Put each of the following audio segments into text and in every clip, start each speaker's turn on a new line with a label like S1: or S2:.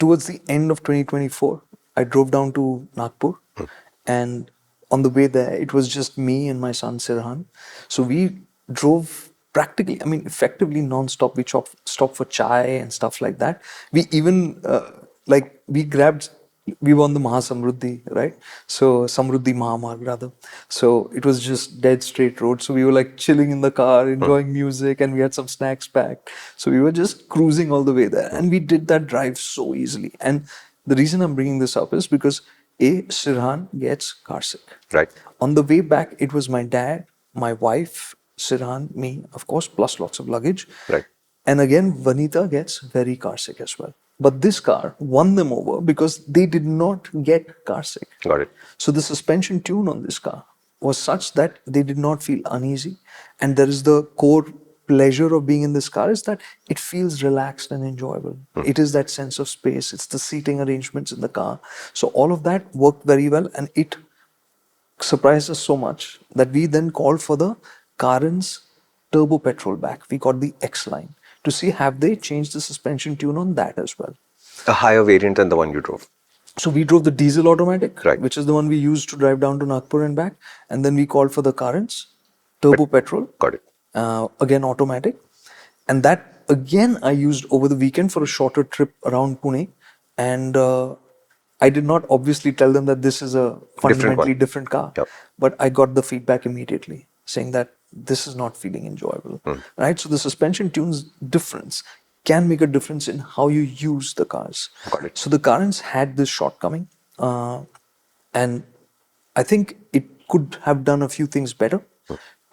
S1: towards the end of 2024, I drove down to Nagpur, and on the way there, it was just me and my son Sirhan. So we drove practically, I mean, effectively non-stop. We stopped for chai and stuff like that. We even we were on the Mahasamruddhi, right? So Samruddhi Mahamarg rather. So it was just dead straight road. So we were like chilling in the car, enjoying music, and we had some snacks packed. So we were just cruising all the way there, and we did that drive so easily. And the reason I'm bringing this up is because Sirhan gets car sick.
S2: Right.
S1: On the way back, it was my dad, my wife, Sirhan, me, of course, plus lots of luggage.
S2: Right.
S1: And again, Vanita gets very car sick as well. But this car won them over because they did not get car sick.
S2: Got it.
S1: So the suspension tune on this car was such that they did not feel uneasy. And there is the core pleasure of being in this car is that it feels relaxed and enjoyable. It is that sense of space. It's the seating arrangements in the car. So all of that worked very well, and it surprised us so much that we then called for the Carens turbo petrol back. We got the X line to see have they changed the suspension tune on that as well.
S2: A higher variant than the one you drove.
S1: So we drove the diesel automatic,
S2: Right.
S1: which is the one we used to drive down to Nagpur and back. And then we called for the Carens turbo petrol.
S2: Got it.
S1: Again automatic, and that again I used over the weekend for a shorter trip around Pune, and I did not obviously tell them that this is a fundamentally different car,
S2: Yep.
S1: but I got the feedback immediately saying that this is not feeling enjoyable, right? So the suspension tunes difference can make a difference in how you use the cars.
S2: Got it.
S1: So the Carens had this shortcoming, and I think it could have done a few things better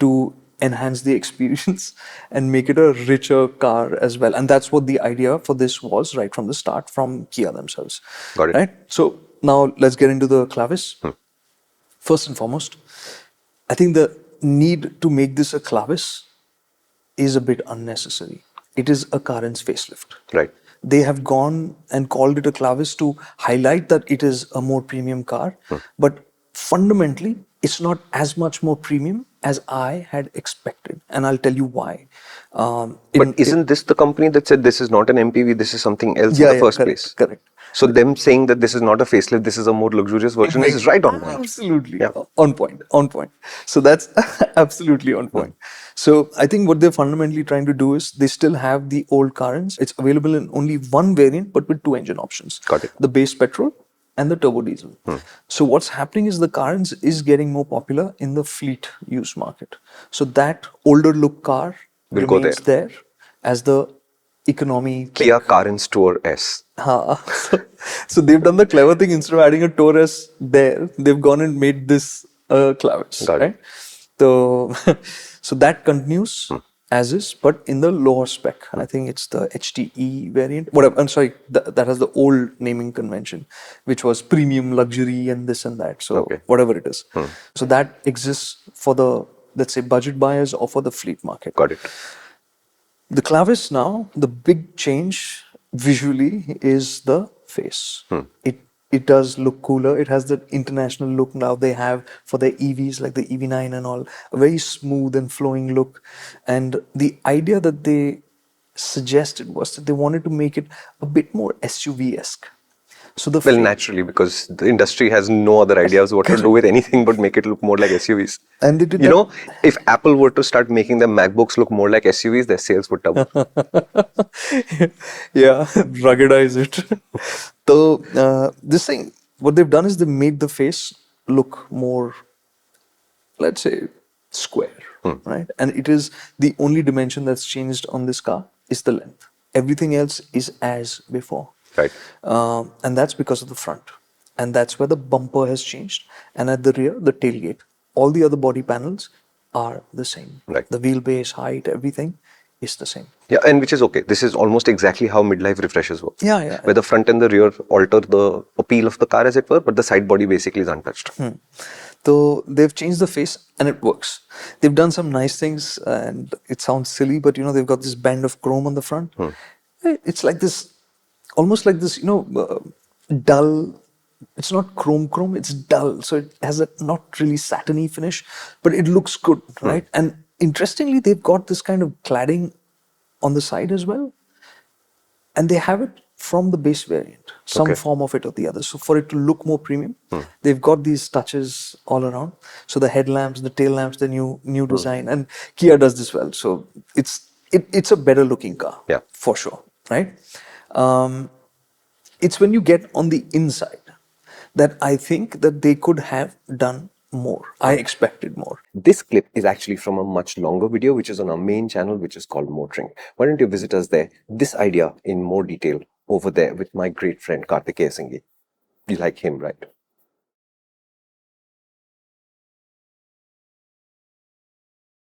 S1: to enhance the experience and make it a richer car as well. And that's what the idea for this was right from the start, from Kia themselves.
S2: Got it.
S1: Right? So now let's get into the Clavis. First and foremost, I think the need to make this a Clavis is a bit unnecessary. It is a Carens facelift.
S2: Right.
S1: They have gone and called it a Clavis to highlight that it is a more premium car, but fundamentally, it's not as much more premium as I had expected, and I'll tell you why.
S2: But isn't this the company that said this is not an MPV, this is something else in the first place?
S1: Correct.
S2: So them saying that this is not a facelift, this is a more luxurious version, this is right on point.
S1: Absolutely.
S2: Yeah.
S1: On point. So that's absolutely on point. So I think what they're fundamentally trying to do is they still have the old Carens. It's available in only one variant, but with two engine options.
S2: Got it.
S1: The base petrol and the turbo diesel. So what's happening is the Carens is getting more popular in the fleet use market. So that older look car
S2: Will go
S1: remains there as the economy.
S2: Kia Carens Tour S.
S1: So they've done the clever thing. Instead of adding a Taurus there, they've gone and made this Clavis.
S2: Got it.
S1: Right? So that continues as is, but in the lower spec. I think it's the HTE variant. Whatever. I'm sorry, that has the old naming convention, which was premium luxury and this and that. So whatever it is. So that exists for the, let's say, budget buyers or for the fleet market.
S2: Got it.
S1: The Clavis now, the big change visually is the face. It does look cooler. It has the international look now they have for their EVs, like the EV9 and all. A very smooth and flowing look. And the idea that they suggested was that they wanted to make it a bit more SUV-esque. So the
S2: naturally, because the industry has no other ideas what to do with anything but make it look more like SUVs.
S1: And they did
S2: you know, if Apple were to start making their MacBooks look more like SUVs, their sales would double.
S1: Yeah, ruggedize it. So this thing, what they've done is they made the face look more, let's say, square, right? And it is the only dimension that's changed on this car is the length. Everything else is as before.
S2: Right.
S1: And that's because of the front. And that's where the bumper has changed. And at the rear, the tailgate. All the other body panels are the same.
S2: Right.
S1: The wheelbase, height, everything is the same.
S2: Yeah, and which is okay. This is almost exactly how midlife refreshes work.
S1: Yeah.
S2: Where the front and the rear alter the appeal of the car, as it were, but the side body basically is untouched.
S1: So they've changed the face and it works. They've done some nice things and it sounds silly, but they've got this band of chrome on the front. It's like this, almost like this, dull. It's not chrome, it's dull. So it has a not really satiny finish, but it looks good, right? And interestingly, they've got this kind of cladding on the side as well. And they have it from the base variant. some form of it or the other. So for it to look more premium, they've got these touches all around. So the headlamps, the tail lamps, the new design, and Kia does this well. So it's a better looking car,
S2: Yeah.
S1: for sure, right? It's when you get on the inside that I think that they could have done more. I expected more.
S2: This clip is actually from a much longer video, which is on our main channel, which is called MotorInc. Why don't you visit us there? This idea in more detail over there with my great friend Kartikeya. You like him, right?